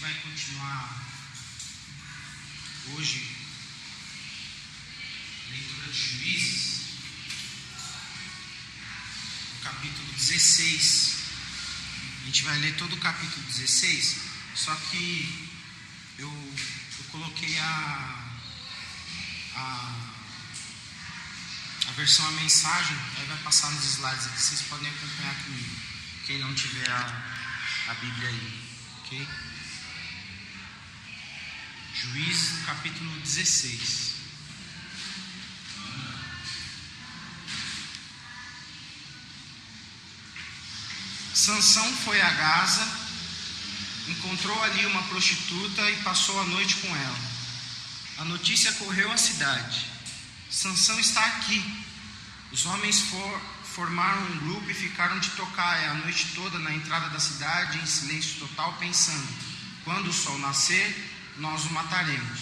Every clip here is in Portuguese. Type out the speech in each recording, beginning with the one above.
vai continuar hoje a leitura de Juízes, no capítulo 16. A gente vai ler todo o capítulo 16, só que eu coloquei a versão, a mensagem, aí vai passar nos slides aqui, vocês podem acompanhar comigo, quem não tiver a Bíblia aí, ok? Juízes, capítulo 16. Sansão foi a Gaza, encontrou ali uma prostituta e passou a noite com ela. A notícia correu à cidade: Sansão está aqui. Os homens formaram um grupo e ficaram de tocaia a noite toda na entrada da cidade, em silêncio total, pensando: quando o sol nascer, nós o mataremos.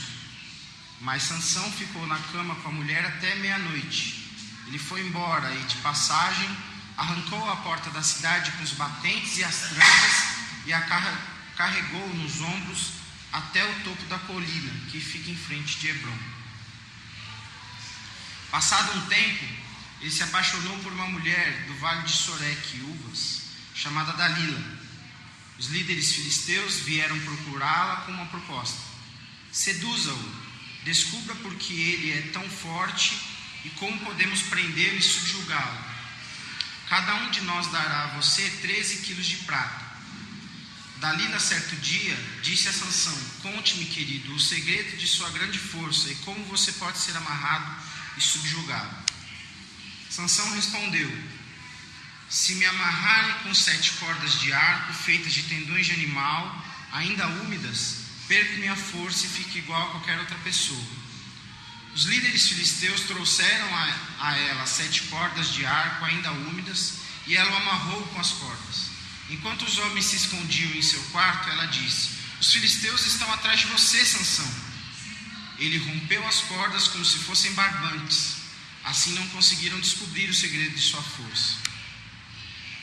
Mas Sansão ficou na cama com a mulher até meia-noite. Ele foi embora e, de passagem, arrancou a porta da cidade com os batentes e as trancas e a carregou nos ombros até o topo da colina que fica em frente de Hebrom. Passado um tempo, ele se apaixonou por uma mulher do vale de Soreque, Uvas, chamada Dalila. Os líderes filisteus vieram procurá-la com uma proposta: seduza-o, descubra por que ele é tão forte e como podemos prendê-lo e subjugá-lo. Cada um de nós dará a você 13 quilos de prata. Dalila, certo dia, disse a Sansão: conte-me, querido, o segredo de sua grande força e como você pode ser amarrado e subjugado. Sansão respondeu: se me amarrarem com 7 cordas de arco feitas de tendões de animal, ainda úmidas, perco minha força e fico igual a qualquer outra pessoa. Os líderes filisteus trouxeram a ela 7 cordas de arco ainda úmidas, e ela o amarrou com as cordas. Enquanto os homens se escondiam em seu quarto, ela disse: os filisteus estão atrás de você, Sansão. Ele rompeu as cordas como se fossem barbantes. Assim não conseguiram descobrir o segredo de sua força.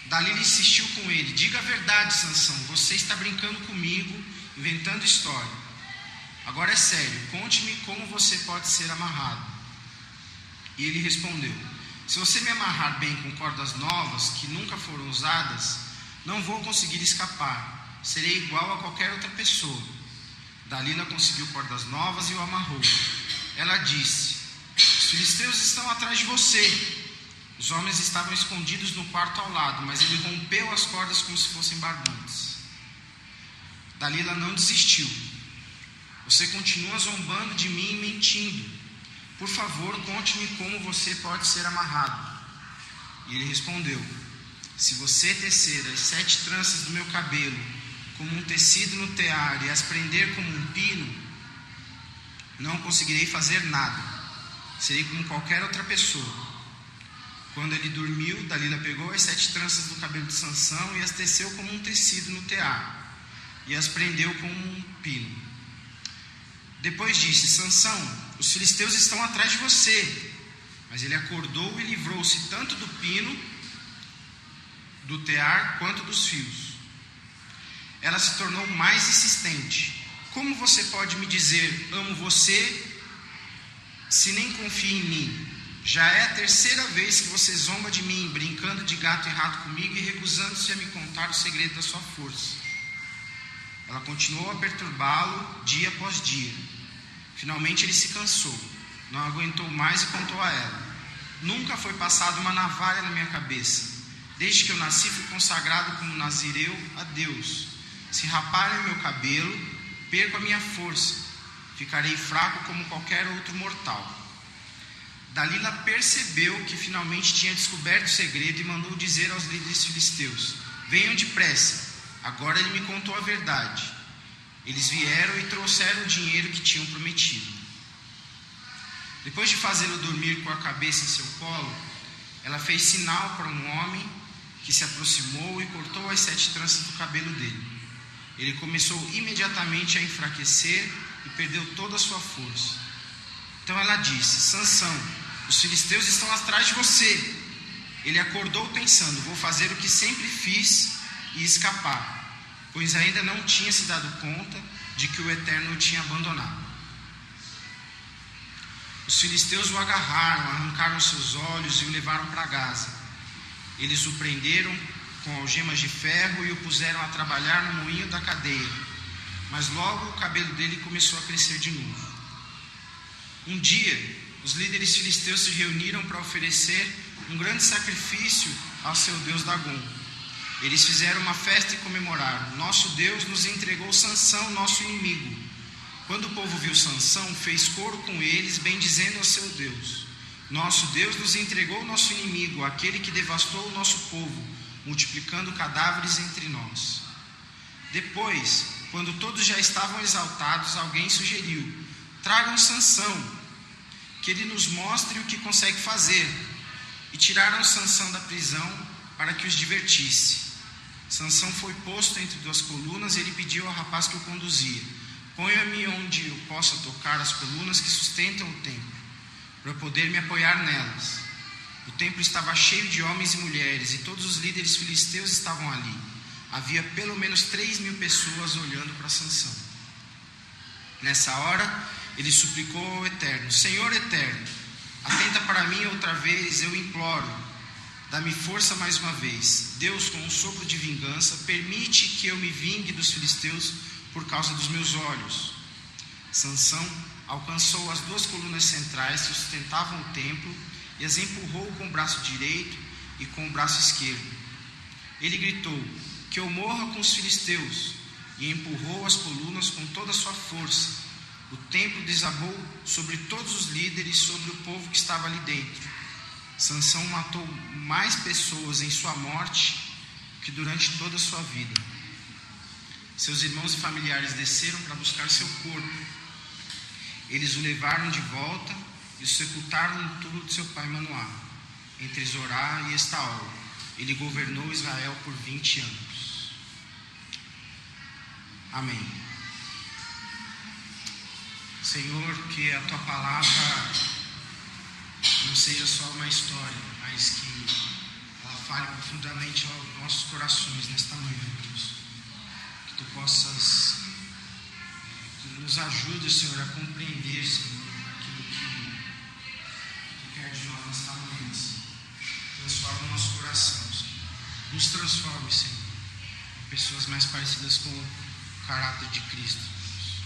Dalila insistiu com ele: diga a verdade, Sansão, você está brincando comigo, inventando história. Agora é sério, conte-me como você pode ser amarrado. E ele respondeu: se você me amarrar bem com cordas novas, que nunca foram usadas, não vou conseguir escapar. Serei igual a qualquer outra pessoa. Dalila conseguiu cordas novas e o amarrou. Ela disse: os filisteus estão atrás de você. Os homens estavam escondidos no quarto ao lado, mas ele rompeu as cordas como se fossem barbantes. Dalila não desistiu. Você continua zombando de mim e mentindo. Por favor, conte-me como você pode ser amarrado. E ele respondeu: se você tecer as 7 tranças do meu cabelo como um tecido no tear e as prender como um pino, não conseguirei fazer nada. Serei como qualquer outra pessoa. Quando ele dormiu, Dalila pegou as 7 tranças do cabelo de Sansão e as teceu como um tecido no tear e as prendeu como um pino. Depois disse: Sansão, os filisteus estão atrás de você. Mas ele acordou e livrou-se tanto do pino, do tear, quanto dos fios. Ela se tornou mais insistente: como você pode me dizer amo você, se nem confia em mim? Já é a 3ª vez que você zomba de mim, brincando de gato e rato comigo e recusando-se a me contar o segredo da sua força. Ela continuou a perturbá-lo dia após dia. Finalmente ele se cansou, não aguentou mais e contou a ela: nunca foi passada uma navalha na minha cabeça. Desde que eu nasci fui consagrado como nazireu a Deus. Se raparem o meu cabelo, perco a minha força. Ficarei fraco como qualquer outro mortal. Dalila percebeu que finalmente tinha descoberto o segredo e mandou dizer aos líderes filisteus: venham depressa, agora ele me contou a verdade. Eles vieram e trouxeram o dinheiro que tinham prometido. Depois de fazê-lo dormir com a cabeça em seu colo, ela fez sinal para um homem que se aproximou e cortou as 7 tranças do cabelo dele. Ele começou imediatamente a enfraquecer e perdeu toda a sua força. Então ela disse: Sansão, os filisteus estão atrás de você. Ele acordou pensando: vou fazer o que sempre fiz e escapar. pois ainda não tinha se dado conta de que o Eterno o tinha abandonado. Os filisteus o agarraram, arrancaram seus olhos e o levaram para Gaza. Eles o prenderam com algemas de ferro e o puseram a trabalhar no moinho da cadeia, mas logo o cabelo dele começou a crescer de novo. Um dia, os líderes filisteus se reuniram para oferecer um grande sacrifício ao seu deus Dagom. Eles fizeram uma festa e comemoraram: nosso Deus nos entregou Sansão, nosso inimigo. Quando o povo viu Sansão, fez coro com eles, bendizendo a seu Deus: nosso Deus nos entregou nosso inimigo, aquele que devastou o nosso povo, multiplicando cadáveres entre nós. Depois, quando todos já estavam exaltados, alguém sugeriu: tragam Sansão, que ele nos mostre o que consegue fazer. E tiraram Sansão da prisão para que os divertisse. Sansão foi posto entre duas colunas e ele pediu ao rapaz que o conduzia: ponha-me onde eu possa tocar as colunas que sustentam o templo, para eu poder me apoiar nelas. O templo estava cheio de homens e mulheres, e todos os líderes filisteus estavam ali. Havia pelo menos 3.000 pessoas olhando para Sansão. Nessa hora, ele suplicou ao Eterno: Senhor Eterno, atenta para mim outra vez, eu imploro, dá-me força mais uma vez. Deus, com um sopro de vingança, permite que eu me vingue dos filisteus por causa dos meus olhos. Sansão alcançou as duas colunas centrais que sustentavam o templo e as empurrou com o braço direito e com o braço esquerdo. Ele gritou: que eu morra com os filisteus, e empurrou as colunas com toda a sua força. O templo desabou sobre todos os líderes, sobre o povo que estava ali dentro. Sansão matou mais pessoas em sua morte que durante toda a sua vida. Seus irmãos e familiares desceram para buscar seu corpo. Eles o levaram de volta e o sepultaram no túmulo de seu pai Manoá, entre Zorá e Estaol. Ele governou Israel por 20 anos. Amém. Senhor, que a Tua palavra não seja só uma história, mas que ela fale profundamente aos nossos corações nesta manhã, Deus. Que Tu possas nos ajude, Senhor, a compreender, Senhor, aquilo que Tu quer de nós nesta manhã, Senhor. Transforma o nosso coração, Senhor. Nos transforme, Senhor, em pessoas mais parecidas com o caráter de Cristo, Deus.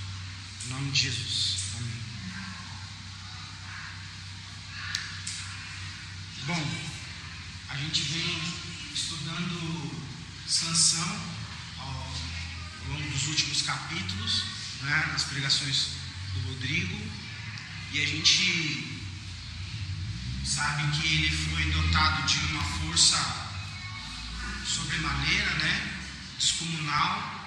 Em nome de Jesus. Amém. Bom, a gente vem estudando Sansão ao longo dos últimos capítulos, né, nas pregações do Rodrigo, e a gente sabe que ele foi dotado de uma força sobremaneira, né, descomunal,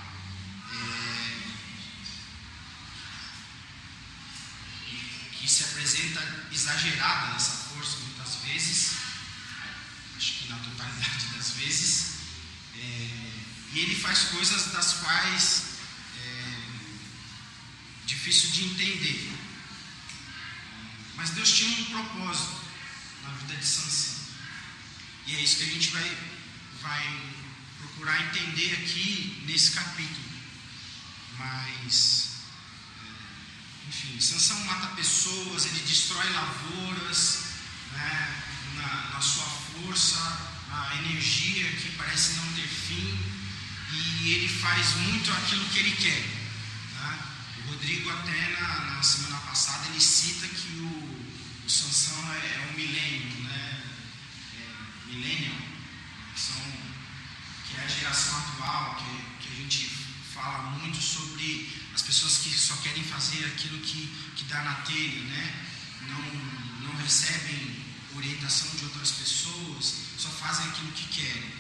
que se apresenta exagerada essa força muitas vezes, acho que na totalidade das vezes, e ele faz coisas das quais difícil de entender, mas Deus tinha um propósito na vida de Sansão, e é isso que a gente vai procurar entender aqui nesse capítulo. Mas enfim, Sansão mata pessoas, ele destrói lavouras, né, na sua força, a energia que parece não ter fim, e ele faz muito aquilo que ele quer, né? O Rodrigo até na semana passada ele cita que o Sansão é um milênio, né? Millennial, que é a geração atual, que a gente fala muito sobre as pessoas que só querem fazer aquilo que dá na telha, né? Não recebem orientação de outras pessoas, só fazem aquilo que querem.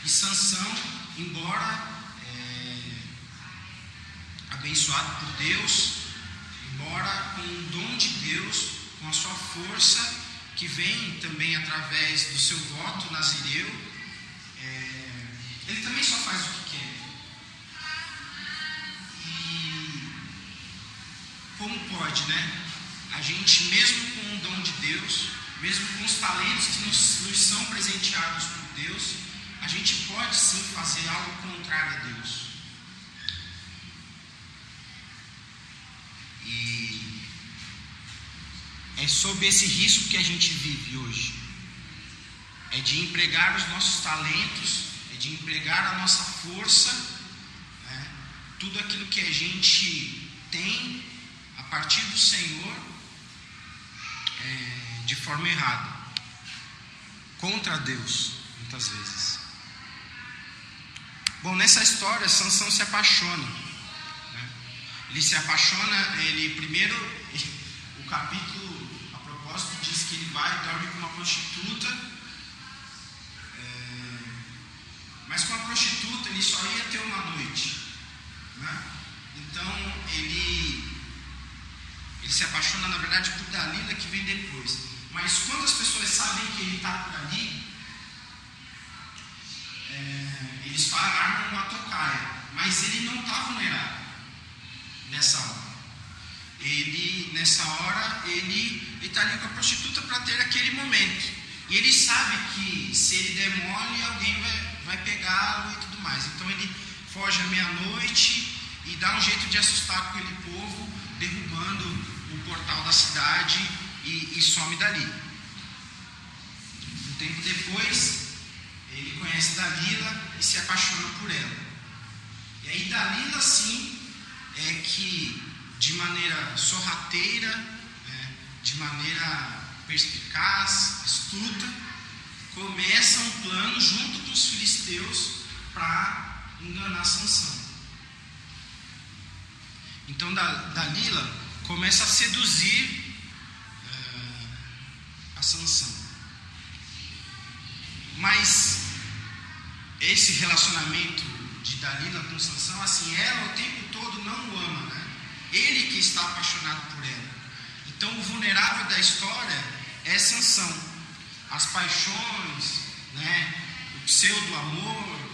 E Sansão, embora abençoado por Deus, embora com o dom de Deus, com a sua força, que vem também através do seu voto nazireu, ele também só faz o que quer. E como pode, né? A gente, mesmo com o dom de Deus, mesmo com os talentos que nos são presenteados por Deus, a gente pode sim fazer algo contrário a Deus. E é sob esse risco que a gente vive hoje. É de empregar os nossos talentos, é de empregar a nossa força, né? Tudo aquilo que a gente tem a partir do Senhor, de forma errada, contra Deus, muitas vezes. Bom, nessa história, Sansão se apaixona, né? Ele se apaixona, primeiro, o capítulo, a propósito, diz que ele vai dormir com uma prostituta, mas com a prostituta ele só ia ter uma noite, né? Então ele se apaixona, na verdade, por Dalila, que vem depois. Mas quando as pessoas sabem que ele está por ali, eles armam uma tocaia. Mas ele não está vulnerável nessa hora. Nessa hora, ele está ali com a prostituta para ter aquele momento. E ele sabe que se ele der mole, alguém vai pegá-lo e tudo mais. Então ele foge à meia-noite e dá um jeito de assustar aquele povo, derrubando o portal da cidade e some dali. Um tempo depois, ele conhece Dalila e se apaixona por ela. E aí Dalila, sim, é que de maneira sorrateira, de maneira perspicaz, astuta, começa um plano junto com os filisteus para enganar Sansão. Então Dalila começa a seduzir a Sansão. Mas esse relacionamento de Dalila com Sansão, assim, ela o tempo todo não o ama, né? Ele que está apaixonado por ela. Então o vulnerável da história é Sansão. As paixões, né? O pseudo-amor,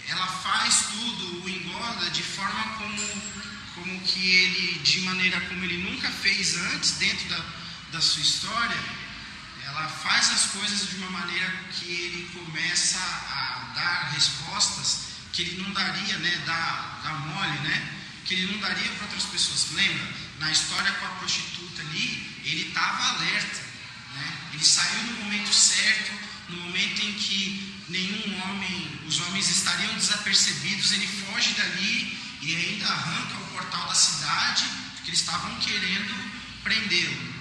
ela faz tudo, o engorda de forma como que ele, de maneira como ele nunca fez antes, dentro da sua história, ela faz as coisas de uma maneira que ele começa a dar respostas que ele não daria, né? Dá mole, né? Que ele não daria para outras pessoas. Lembra? Na história com a prostituta ali, ele estava alerta, né? Ele saiu no momento certo, no momento em que os homens estariam desapercebidos, ele foge dali e ainda arranca o portal da cidade, porque eles estavam querendo prendê-lo.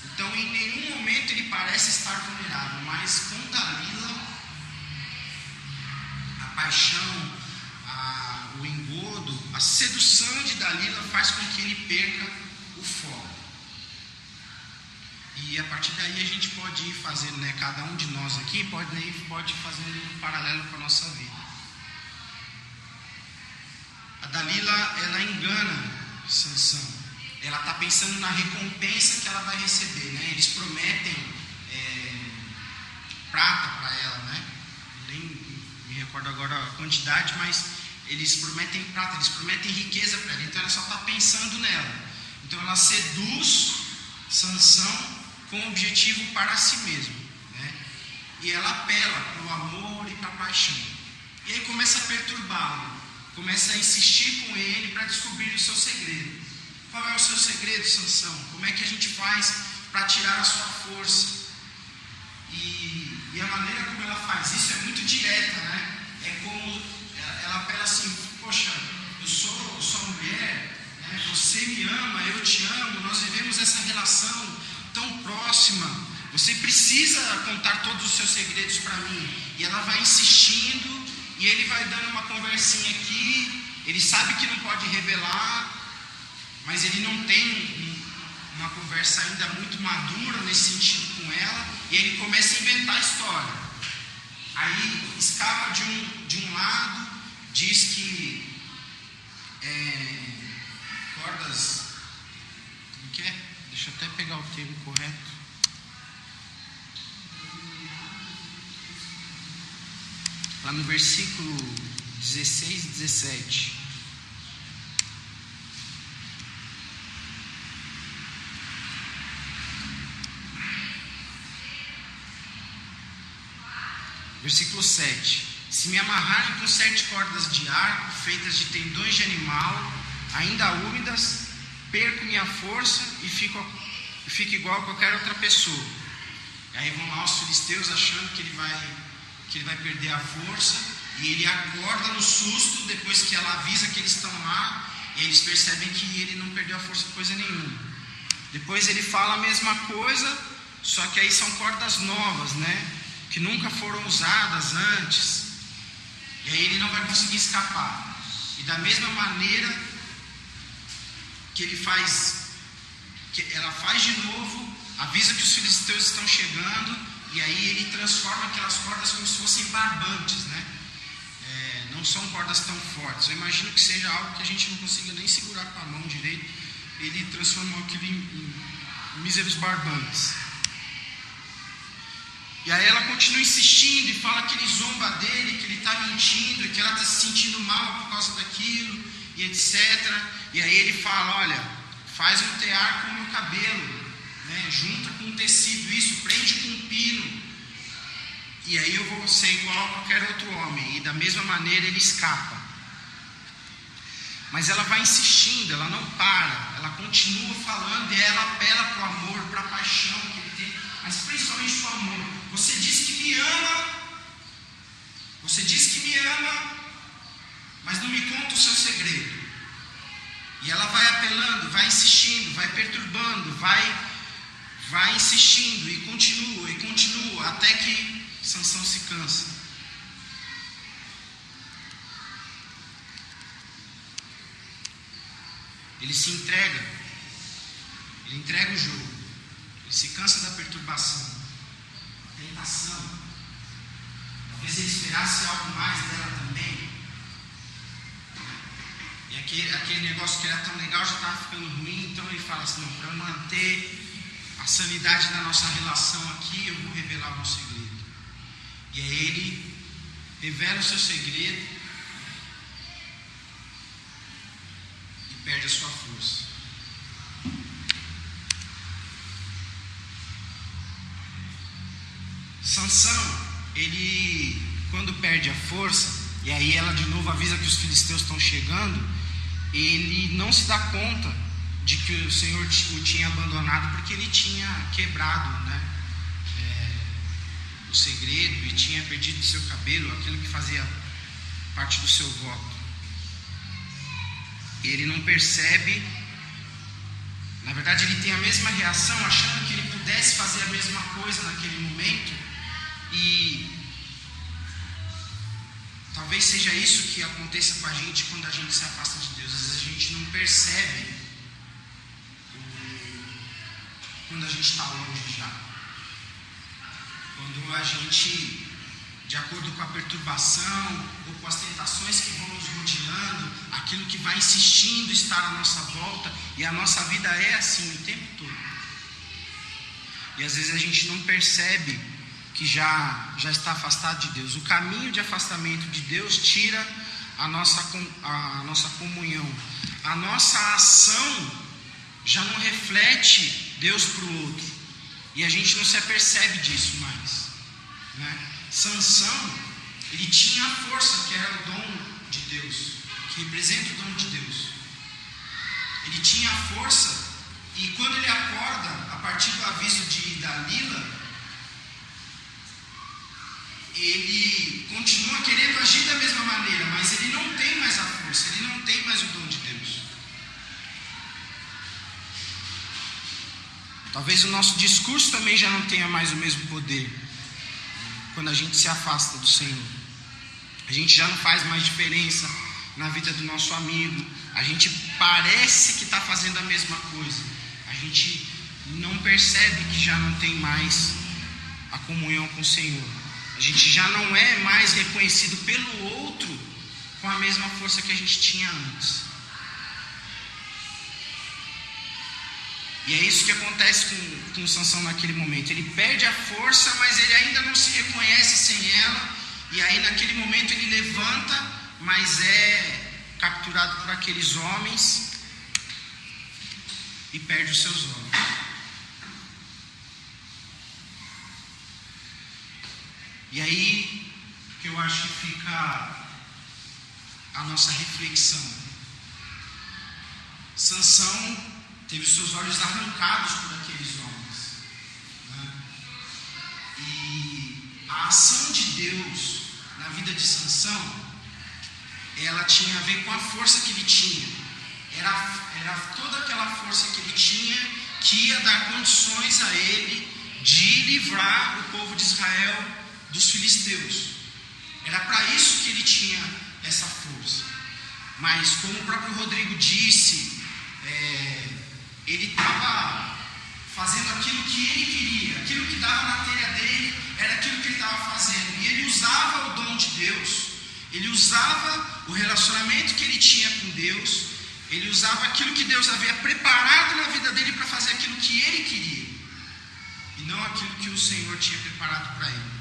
Então, em nenhum momento ele parece estar vulnerável, mas com Dalila, a paixão, o engodo, a sedução de Dalila faz com que ele perca o foco. E a partir daí a gente pode ir fazendo, né? Cada um de nós aqui pode ir fazendo um paralelo com a nossa vida. A Dalila, ela engana Sansão. Ela está pensando na recompensa que ela vai receber, né? Eles prometem prata para ela, né? Nem me recordo agora a quantidade, mas eles prometem prata, eles prometem riqueza para ela. Então ela só está pensando nela. Então ela seduz Sansão com o objetivo para si mesmo, né? E ela apela para o amor e para a paixão. E aí começa a perturbá-lo, começa a insistir com ele para descobrir o seu segredo. Qual é o seu segredo, Sansão? Como é que a gente faz para tirar a sua força? E a maneira como ela faz isso é muito direta, né? É como ela apela assim: poxa, eu sou sua mulher, né? Você me ama, eu te amo, nós vivemos essa relação tão próxima, você precisa contar todos os seus segredos para mim. E ela vai insistindo, e ele vai dando uma conversinha aqui, ele sabe que não pode revelar, mas ele não tem uma conversa ainda muito madura nesse sentido com ela, e ele começa a inventar a história. Aí escapa de um lado, diz que cordas, como que é? Deixa eu até pegar o termo correto. Lá no versículo 16 e 17. Versículo 7. Se me amarrarem com 7 cordas de arco, feitas de tendões de animal, ainda úmidas, perco minha força e fico igual a qualquer outra pessoa. E aí vão lá os filisteus achando que ele vai perder a força, e ele acorda no susto depois que ela avisa que eles estão lá, e eles percebem que ele não perdeu a força coisa nenhuma. Depois ele fala a mesma coisa, só que aí são cordas novas, né? Que nunca foram usadas antes. E aí ele não vai conseguir escapar. E da mesma maneira que ela faz de novo, avisa que os filisteus estão chegando, e aí ele transforma aquelas cordas como se fossem barbantes, né? Não são cordas tão fortes. Eu imagino que seja algo que a gente não consiga nem segurar com a mão direito. Ele transformou aquilo em míseros barbantes. E aí ela continua insistindo e fala que ele zomba dele, que ele está mentindo, e que ela está se sentindo mal por causa daquilo, e etc. E aí ele fala, olha, faz um tear com o meu cabelo, né? Junta com um tecido isso, prende com um pino, e aí eu vou ser igual a qualquer outro homem. E da mesma maneira ele escapa. Mas ela vai insistindo, ela não para, ela continua falando, e ela apela para o amor, para a paixão que ele tem, mas principalmente para o amor. Você diz que me ama, mas não me conta o seu segredo. E ela vai apelando, vai insistindo, vai perturbando, vai insistindo, e continua, até que Sansão se cansa. Ele se entrega, ele entrega o jogo, ele se cansa da perturbação, da tentação. Talvez ele esperasse algo mais dela também, e aquele negócio que era tão legal já estava ficando ruim. Então ele fala assim, não, para manter a sanidade da nossa relação aqui, eu vou revelar o meu segredo. E aí ele revela o seu segredo e perde a sua força. Sansão, ele, quando perde a força, e aí ela de novo avisa que os filisteus estão chegando, ele não se dá conta de que o Senhor o tinha abandonado, porque ele tinha quebrado, né, o segredo, e tinha perdido o seu cabelo, aquilo que fazia parte do seu voto. Ele não percebe, na verdade ele tem a mesma reação, achando que ele pudesse fazer a mesma coisa naquele momento, e talvez seja isso que aconteça com a gente quando a gente se afasta de Deus. Às vezes a gente não percebe quando a gente está longe já. Quando a gente, de acordo com a perturbação ou com as tentações que vão nos rodeando, aquilo que vai insistindo estar à nossa volta, e a nossa vida é assim o tempo todo. E às vezes a gente não percebe que já está afastado de Deus. O caminho de afastamento de Deus tira a nossa comunhão. A nossa ação já não reflete Deus para o outro, e a gente não se apercebe disso mais, né? Sansão, ele tinha a força, que era o dom de Deus, que representa o dom de Deus. Ele tinha a força, e quando ele acorda, a partir do aviso de Dalila, ele continua querendo agir da mesma maneira, mas ele não tem mais a força, ele não tem mais o dom de Deus. Talvez o nosso discurso também já não tenha mais o mesmo poder. Quando a gente se afasta do Senhor, a gente já não faz mais diferença na vida do nosso amigo. A gente parece que está fazendo a mesma coisa. A gente não percebe que já não tem mais a comunhão com o Senhor. A gente já não é mais reconhecido pelo outro com a mesma força que a gente tinha antes. E é isso que acontece com Sansão naquele momento. Ele perde a força, mas ele ainda não se reconhece sem ela. E aí naquele momento ele levanta, mas é capturado por aqueles homens e perde os seus olhos. E aí que eu acho que fica a nossa reflexão. Sansão teve os seus olhos arrancados por aqueles homens, né? E a ação de Deus na vida de Sansão, ela tinha a ver com a força que ele tinha. Era toda aquela força que ele tinha que ia dar condições a ele de livrar o povo de Israel dos filisteus. Era para isso que ele tinha essa força. Mas como o próprio Rodrigo disse, ele estava fazendo aquilo que ele queria, aquilo que dava na telha dele era aquilo que ele estava fazendo. E ele usava o dom de Deus, ele usava o relacionamento que ele tinha com Deus, ele usava aquilo que Deus havia preparado na vida dele para fazer aquilo que ele queria, e não aquilo que o Senhor tinha preparado para ele.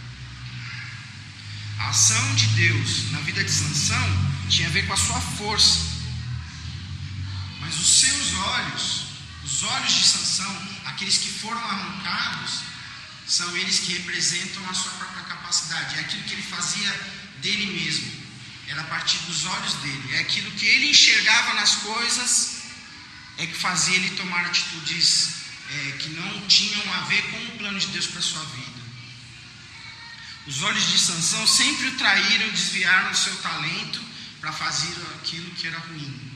A ação de Deus na vida de Sansão tinha a ver com a sua força, mas os seus olhos, os olhos de Sansão, aqueles que foram arrancados, são eles que representam a sua própria capacidade. É aquilo que ele fazia dele mesmo, era a partir dos olhos dele, é aquilo que ele enxergava nas coisas, é que fazia ele tomar atitudes que não tinham a ver com o plano de Deus para a sua vida. Os olhos de Sansão sempre o traíram, desviaram o seu talento para fazer aquilo que era ruim.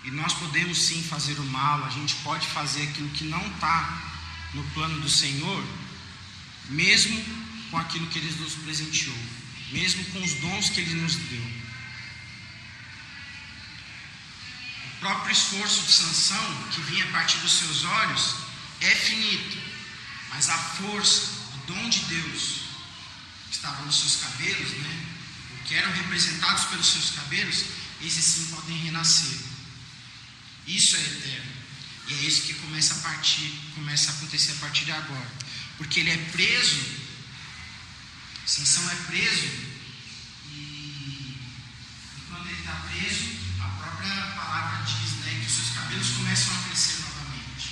E nós podemos sim fazer o mal, a gente pode fazer aquilo que não está no plano do Senhor, mesmo com aquilo que Ele nos presenteou, mesmo com os dons que Ele nos deu. O próprio esforço de Sansão, que vinha a partir dos seus olhos, é finito, mas a força, o dom de Deus que estava nos seus cabelos, né, que eram representados pelos seus cabelos, esses sim podem renascer. Isso é eterno. E é isso que começa a acontecer a partir de agora. Porque ele é preso, Sansão é preso, e quando ele está preso, a própria palavra diz, né, que os seus cabelos começam a crescer novamente.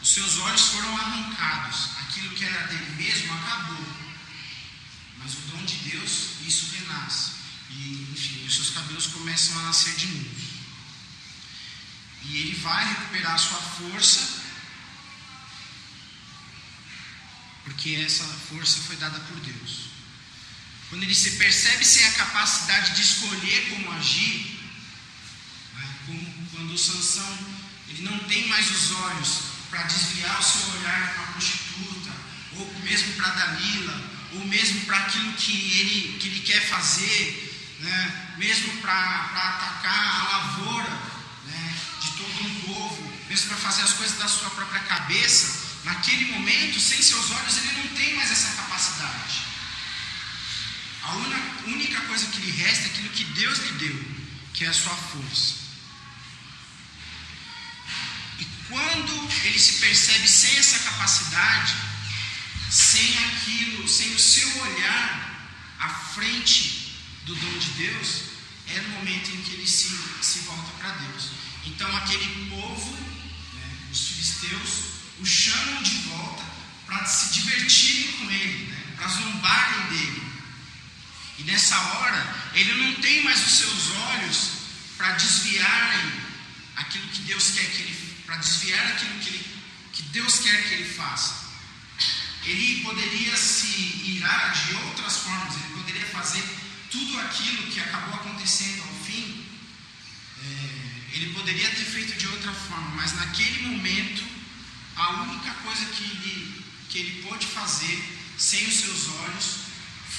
Os seus olhos foram arrancados, aquilo que era dele mesmo acabou. Mas o dom de Deus, isso renasce. E, enfim, os seus cabelos começam a nascer de novo. E ele vai recuperar a sua força, porque essa força foi dada por Deus. Quando ele se percebe sem a capacidade de escolher como agir, né, como quando o Sansão ele não tem mais os olhos para desviar o seu olhar para a prostituta, ou mesmo para Dalila, ou mesmo para aquilo que ele quer fazer, né, mesmo para atacar a lavoura, né, de todo um povo, mesmo para fazer as coisas da sua própria cabeça. Naquele momento, sem seus olhos, ele não tem mais essa capacidade. A única coisa que lhe resta é aquilo que Deus lhe deu, que é a sua força. E quando ele se percebe sem essa capacidade, sem o seu olhar à frente do dom de Deus, é no momento em que ele se volta para Deus. Então aquele povo, né, os filisteus, o chamam de volta para se divertirem com ele, né, para zombarem dele. E nessa hora, ele não tem mais os seus olhos para desviarem aquilo que Deus quer que ele, para desviar aquilo que Deus quer que ele faça. Ele poderia se irar de outras formas, ele poderia fazer tudo aquilo que acabou acontecendo ao fim, ele poderia ter feito de outra forma, mas naquele momento, a única coisa que ele pôde fazer sem os seus olhos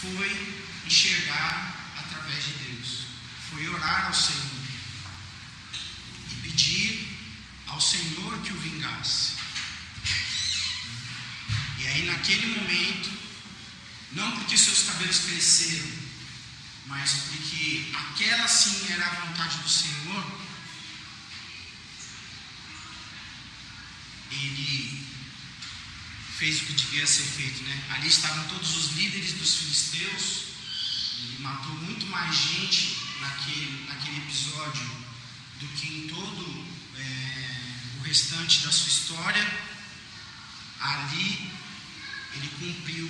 foi enxergar através de Deus, foi orar ao Senhor e pedir ao Senhor que o vingasse. E aí naquele momento, não porque seus cabelos cresceram, mas porque aquela sim era a vontade do Senhor, ele fez o que devia ser feito, né? Ali estavam todos os líderes dos filisteus, ele matou muito mais gente naquele episódio do que em todo o restante da sua história. Ali ele cumpriu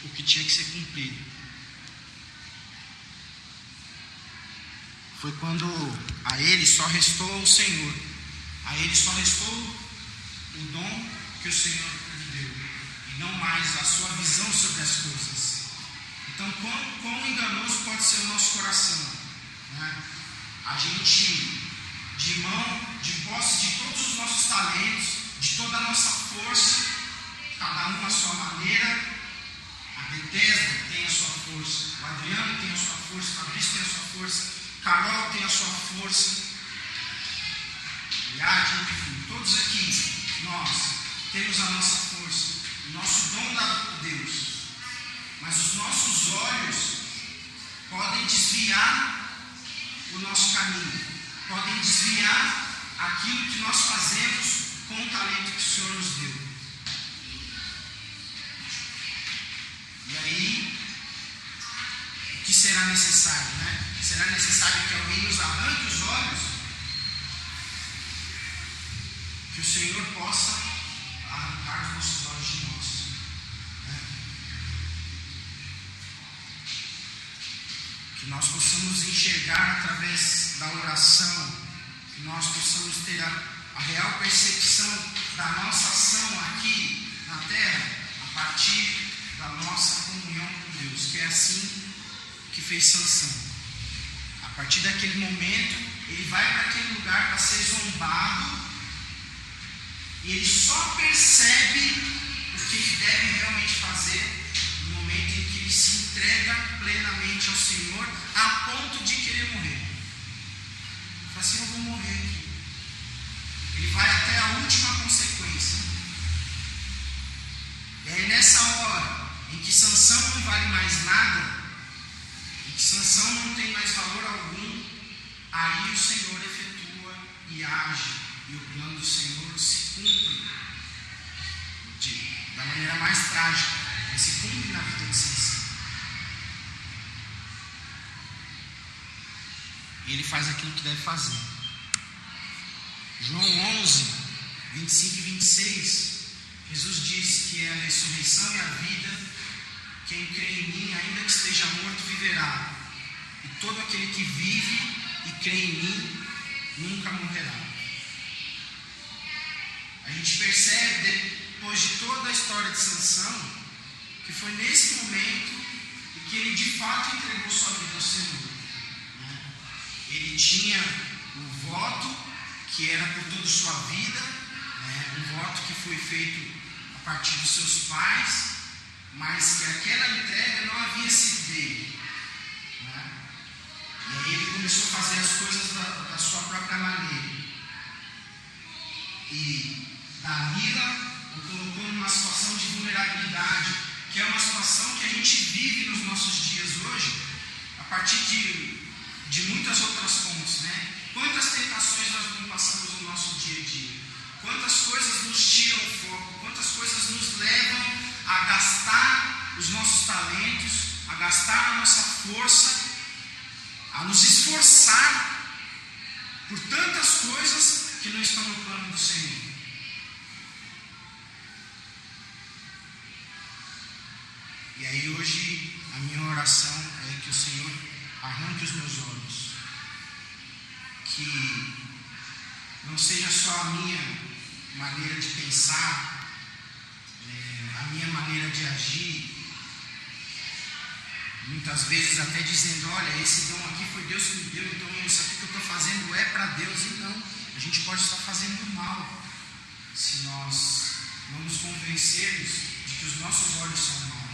o que tinha que ser cumprido. foi quando a ele só restou o Senhor. A ele só restou o dom que o Senhor lhe deu, e não mais a sua visão sobre as coisas. Então, quão enganoso pode ser o nosso coração, né? A gente, de posse de todos os nossos talentos, de toda a nossa força, cada um à sua maneira. A Bethesda tem a sua força, o Adriano tem a sua força, o Fabrício tem a sua força, Carol tem a sua força, enfim, todos aqui, nós temos a nossa força, o nosso dom dado por Deus. Mas os nossos olhos podem desviar o nosso caminho, podem desviar aquilo que nós fazemos com o talento que o Senhor nos deu. E aí, o que será necessário, né? Será necessário que alguém nos arranque os olhos? Que o Senhor possa arrancar os nossos olhos de nós, né? Que nós possamos enxergar através da oração, que nós possamos ter a real percepção da nossa ação aqui na terra, a partir da nossa comunhão com Deus, que é assim que fez Sansão. A partir daquele momento, ele vai para aquele lugar para ser zombado, e ele só percebe o que ele deve realmente fazer no momento em que ele se entrega plenamente ao Senhor, a ponto de querer morrer. Ele fala assim: eu vou morrer aqui. Ele vai até a última consequência. E aí, nessa hora em que Sansão não vale mais nada, em que Sansão não tem mais valor algum, aí o Senhor efetua e age, e o plano do Senhor se cumpre da maneira mais trágica, ele se cumpre na vida de Sansão. E ele faz aquilo que deve fazer. João 11, 25 e 26, Jesus diz que é a ressurreição e a vida. Quem crê em mim, ainda que esteja morto, viverá. E todo aquele que vive e crê em mim, nunca morrerá. A gente percebe, depois de toda a história de Sansão, que foi nesse momento que ele de fato entregou sua vida ao Senhor, né? Ele tinha o voto, que era por toda a sua vida, né? Um voto que foi feito a partir dos seus pais, mas que aquela entrega não havia sido dele, né? E aí ele começou a fazer as coisas da sua própria maneira. E Dalila o colocou numa situação de vulnerabilidade, que é uma situação que a gente vive nos nossos dias hoje, a partir de muitas outras fontes, né? Quantas tentações nós não passamos no nosso dia a dia, quantas coisas nos tiram o foco, quantas coisas nos levam a gastar os nossos talentos, a gastar a nossa força, a nos esforçar por tantas coisas que não estão no plano do Senhor. E aí hoje a minha oração é que o Senhor arranque os meus olhos, que não seja só a minha maneira de pensar, a minha maneira de agir, muitas vezes até dizendo: olha, esse dom aqui foi Deus que me deu, então isso aqui que eu estou fazendo é para Deus. E não, a gente pode estar fazendo mal se nós não nos convencermos de que os nossos olhos são maus.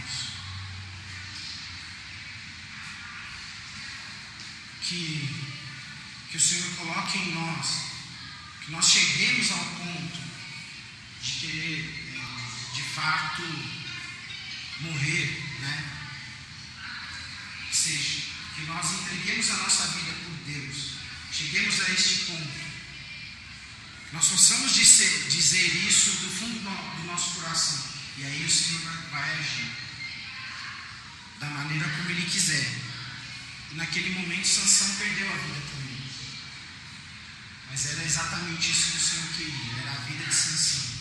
Que o Senhor coloque em nós, que nós cheguemos ao ponto de querer de fato morrer, né? Ou seja, que nós entreguemos a nossa vida por Deus, cheguemos a este ponto, que nós possamos dizer isso do fundo do nosso coração, e aí o Senhor vai agir da maneira como Ele quiser. E naquele momento Sansão perdeu a vida também, mas era exatamente isso que o Senhor queria, era a vida de Sansão.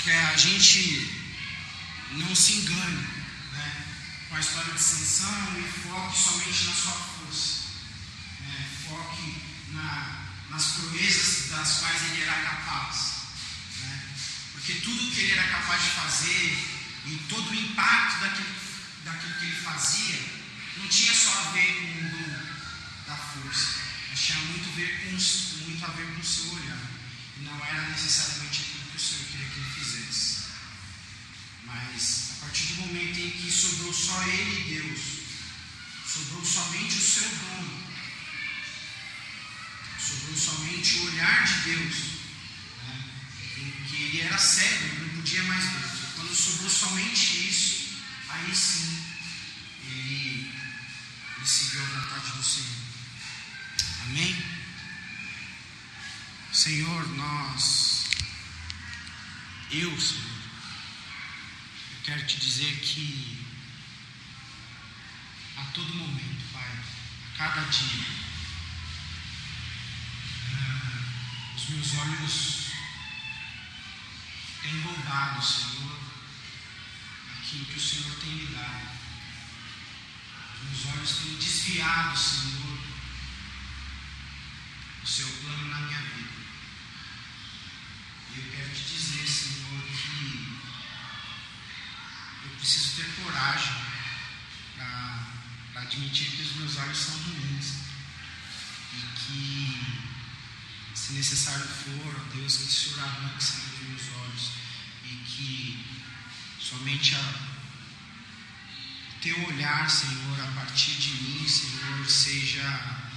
Que a gente não se engane, né, com a história de Sansão e foque somente na sua força. Foque nas proezas das quais ele era capaz. Porque tudo que ele era capaz de fazer e todo o impacto daquilo que ele fazia não tinha só a ver com o dom da força, mas tinha muito a ver com o seu olhar. E não era necessariamente aquilo que o Senhor queria que ele fizesse. Mas a partir do momento em que sobrou só ele e Deus, sobrou somente o seu dom, sobrou somente o olhar de Deus, em que ele era cego, ele não podia mais ver. Quando sobrou somente isso, aí sim ele seguiu a vontade do Senhor. Amém? Senhor, Senhor, eu quero te dizer que a todo momento, Pai, a cada dia, os meus olhos têm roubado, Senhor, aquilo que o Senhor tem me dado. Os meus olhos têm desviado, Senhor, o seu plano na minha vida. E eu quero te dizer, Senhor, que eu preciso ter coragem para admitir que os meus olhos são ruins. E que, se necessário for, ó Deus, que o Senhor arranque, Senhor, dos meus olhos. E que somente o teu olhar, Senhor, a partir de mim, Senhor, seja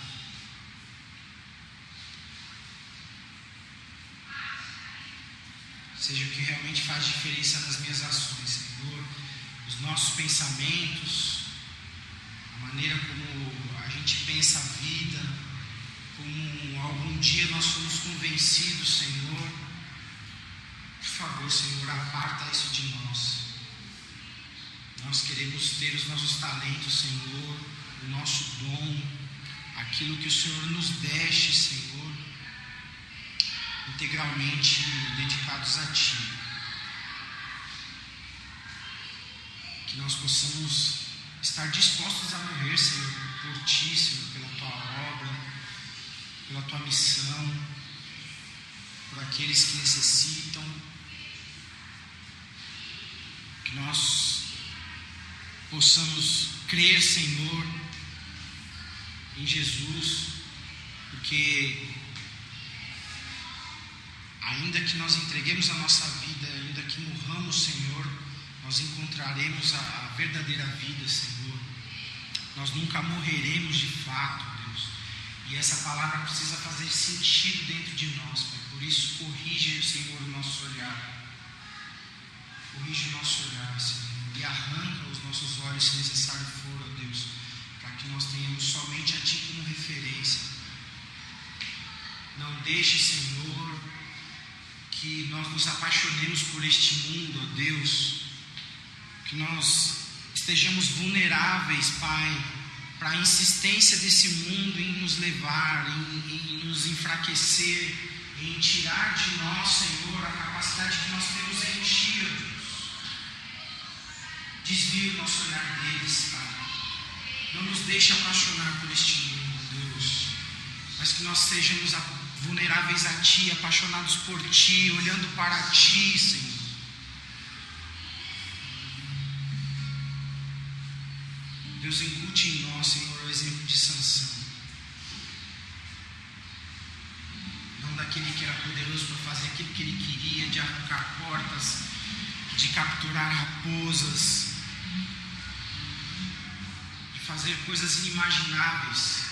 o que realmente faz diferença nas minhas ações, Senhor. Os nossos pensamentos, a maneira como a gente pensa a vida, como algum dia nós fomos convencidos, Senhor. Por favor, Senhor, aparta isso de nós. Nós queremos ter os nossos talentos, Senhor, o nosso dom, aquilo que o Senhor nos deixe, Senhor, integralmente dedicados a Ti. Que nós possamos estar dispostos a morrer, Senhor, por Ti, Senhor, pela Tua obra, pela Tua missão, por aqueles que necessitam. Que nós possamos crer, Senhor, em Jesus, porque ainda que nós entreguemos a nossa vida, ainda que morramos, Senhor, nós encontraremos a verdadeira vida, Senhor. Nós nunca morreremos de fato, Deus. E essa palavra precisa fazer sentido dentro de nós, Pai. Por isso, corrige, Senhor, o nosso olhar. Corrige o nosso olhar, Senhor. E arranca os nossos olhos, se necessário for, ó Deus, para que nós tenhamos somente a Ti como referência. Não deixe, Senhor, que nós nos apaixonemos por este mundo, ó Deus, que nós estejamos vulneráveis, Pai, para a insistência desse mundo em nos levar, em nos enfraquecer, em tirar de nós, Senhor, a capacidade que nós temos em Ti, ó Deus. Desvie o nosso olhar deles, Pai. Não nos deixe apaixonar por este mundo, ó Deus, mas que nós sejamos vulneráveis a Ti, apaixonados por Ti, olhando para Ti, Senhor. Deus, incute em nós, Senhor, o exemplo de Sansão. Não daquele que era poderoso para fazer aquilo que ele queria, de arrancar portas, de capturar raposas, de fazer coisas inimagináveis.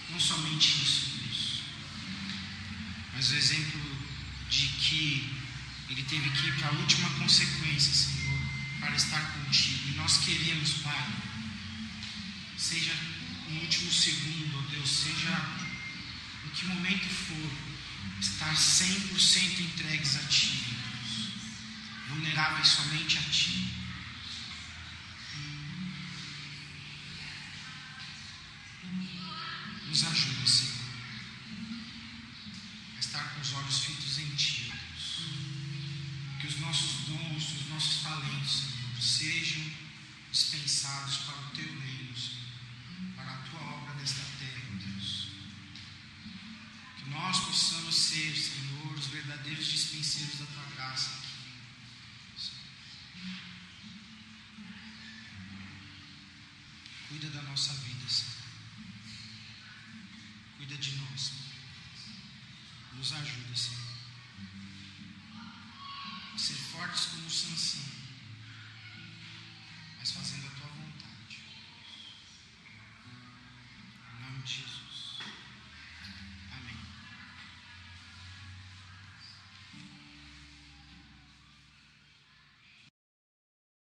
Não somente isso, Deus, mas o exemplo de que ele teve que ir para a última consequência, Senhor, para estar contigo. E nós queremos, Pai, seja no último segundo, ó Deus, seja em que momento for, estar 100% entregues a Ti, Deus, vulneráveis somente a Ti. Nos ajuda, Senhor, a estar com os olhos fitos em Ti, Deus. Que os nossos dons, os nossos talentos, Senhor, sejam dispensados para o teu reino, Senhor, para a tua obra nesta terra, Deus. Que nós possamos ser, Senhor, os verdadeiros dispenseiros da tua graça aqui. Cuida da nossa vida, Senhor. Cuida de nós, Senhor. Nos ajuda, Senhor, a ser fortes como Sansão.